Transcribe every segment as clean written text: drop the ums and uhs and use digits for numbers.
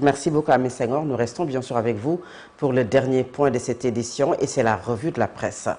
Merci beaucoup Amin Senghor. Nous restons bien sûr avec vous pour le dernier point de cette édition et c'est la revue de la presse.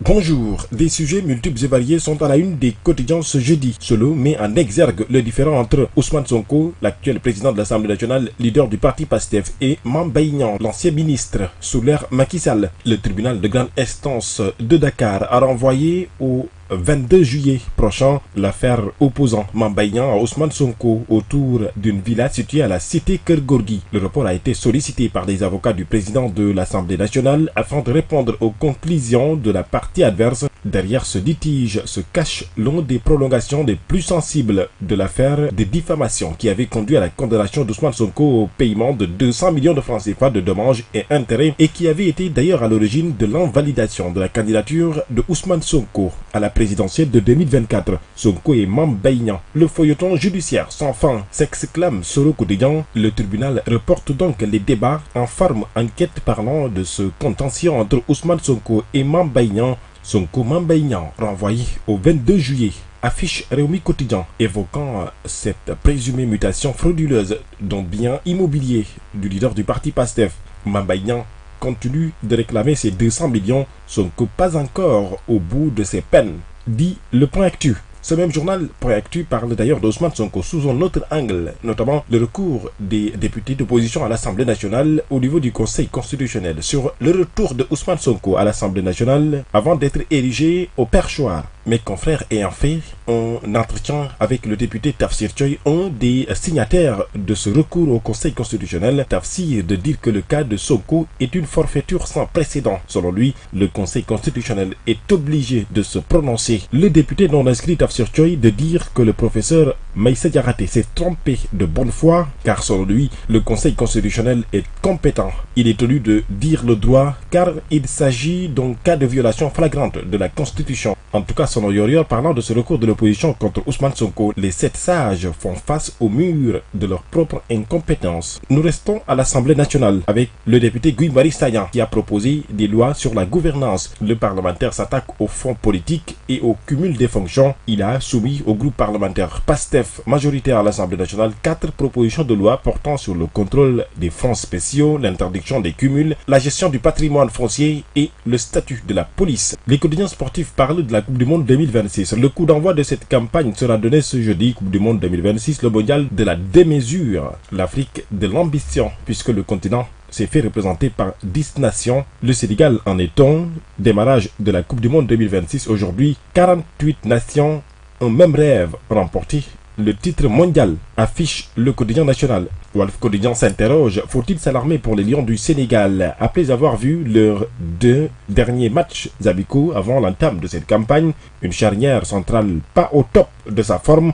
Bonjour, des sujets multiples et variés sont à la une des quotidiens ce jeudi. Solo met en exergue le différend entre Ousmane Sonko, l'actuel président de l'Assemblée nationale, leader du parti PASTEF, et Mame Mbaye Niang, l'ancien ministre, sous l'ère Macky Sall. Le tribunal de grande instance de Dakar a renvoyé au 22 juillet prochain l'affaire opposant Mame Mbaye Niang à Ousmane Sonko autour d'une villa située à la cité Keur Gorgui. Le report a été sollicité par des avocats du président de l'Assemblée nationale afin de répondre aux conclusions de la partie adverse. Derrière ce litige se cache l'une des prolongations les plus sensibles de l'affaire de diffamation qui avait conduit à la condamnation d'Ousmane Sonko au paiement de 200 millions de francs CFA de dommages et intérêts et qui avait été d'ailleurs à l'origine de l'invalidation de la candidature de Ousmane Sonko à la présidentielle de 2024. Sonko et Mame Mbaye Niang. Le feuilleton judiciaire sans fin s'exclame sur le quotidien. Le tribunal reporte donc les débats en forme enquête parlant de ce contentieux entre Ousmane Sonko et Mame Mbaye Niang. Sonko Mame Mbaye Niang renvoyé au 22 juillet. Affiche Rewmi Quotidien évoquant cette présumée mutation frauduleuse d'un bien immobilier du leader du parti PASTEF. Mame Mbaye Niang continue de réclamer ses 200 millions, Sonko pas encore au bout de ses peines, dit le Point Actu. Ce même journal, Point Actu, parle d'ailleurs d'Ousmane Sonko sous un autre angle, notamment le recours des députés d'opposition à l'Assemblée nationale au niveau du Conseil constitutionnel sur le retour de Ousmane Sonko à l'Assemblée nationale avant d'être érigé au perchoir. Mes confrères ayant fait un entretien avec le député Tafsir Thioye, un des signataires de ce recours au Conseil constitutionnel, Tafsir de dire que le cas de Sonko est une forfaiture sans précédent. Selon lui, le Conseil constitutionnel est obligé de se prononcer. Le député non inscrit Tafsir Thioye de dire que le professeur Maïssa Diakhaté s'est trompé de bonne foi, car selon lui, le Conseil constitutionnel est compétent. Il est tenu de dire le droit, car il s'agit d'un cas de violation flagrante de la Constitution. En tout cas, selon Yorio, parlant de ce recours de l'opposition contre Ousmane Sonko, les 7 sages font face au mur de leur propre incompétence. Nous restons à l'Assemblée nationale avec le député Guy Marius Sagna qui a proposé des lois sur la gouvernance. Le parlementaire s'attaque au fonds politique et au cumul des fonctions. Il a soumis au groupe parlementaire PASTEF majoritaire à l'Assemblée nationale 4 propositions de loi portant sur le contrôle des fonds spéciaux, l'interdiction des cumuls, la gestion du patrimoine foncier et le statut de la police. Les quotidiens sportifs parlent de la Coupe du Monde 2026. Le coup d'envoi de cette campagne sera donné ce jeudi, Coupe du Monde 2026, le mondial de la démesure, l'Afrique de l'ambition, puisque le continent s'est fait représenter par 10 nations. Le Sénégal en est un. Démarrage de la Coupe du Monde 2026 aujourd'hui, 48 nations, un même rêve remporté. Le titre mondial affiche le quotidien national. Walf Quotidien s'interroge, faut-il s'alarmer pour les Lions du Sénégal après avoir vu leurs 2 derniers matchs amicaux avant l'entame de cette campagne? Une charnière centrale pas au top de sa forme.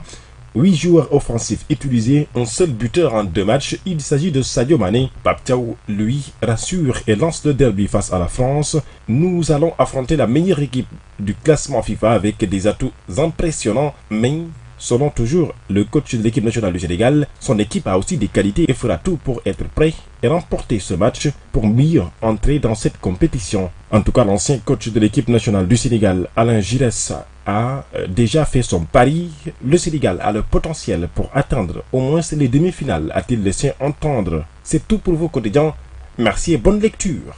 8 joueurs offensifs utilisés, un seul buteur en 2 matchs. Il s'agit de Sadio Mané. Pape Thiaw, lui, rassure et lance le derby face à la France. Nous allons affronter la meilleure équipe du classement FIFA avec des atouts impressionnants, mais selon toujours le coach de l'équipe nationale du Sénégal, son équipe a aussi des qualités et fera tout pour être prêt et remporter ce match pour mieux entrer dans cette compétition. En tout cas, l'ancien coach de l'équipe nationale du Sénégal, Alain Giresse, a déjà fait son pari. Le Sénégal a le potentiel pour atteindre au moins les demi-finales, a-t-il laissé entendre. C'est tout pour vos quotidiens. Merci et bonne lecture.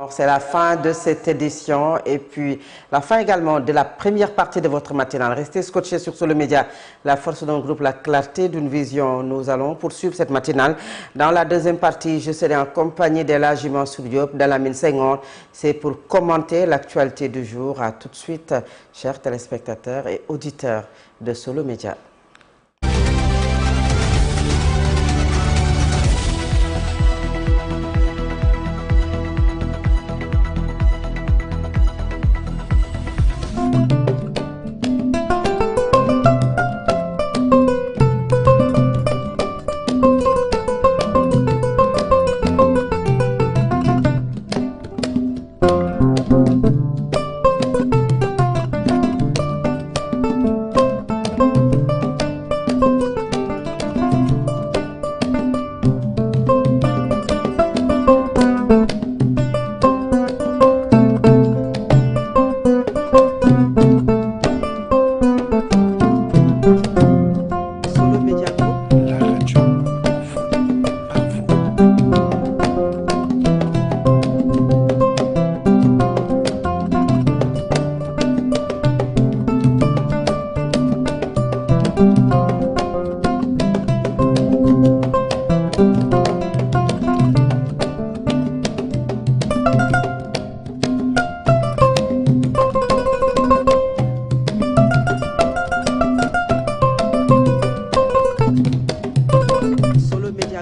C'est la fin de cette édition et puis la fin également de la première partie de votre matinale. Restez scotchés sur Solo Média, la force d'un groupe, la clarté d'une vision. Nous allons poursuivre cette matinale. Dans la deuxième partie, je serai en compagnie d'El Hadji Mansour Diop, d'Alamine Senghor. C'est pour commenter l'actualité du jour. À tout de suite, chers téléspectateurs et auditeurs de Solo Média.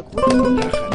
Niakhou.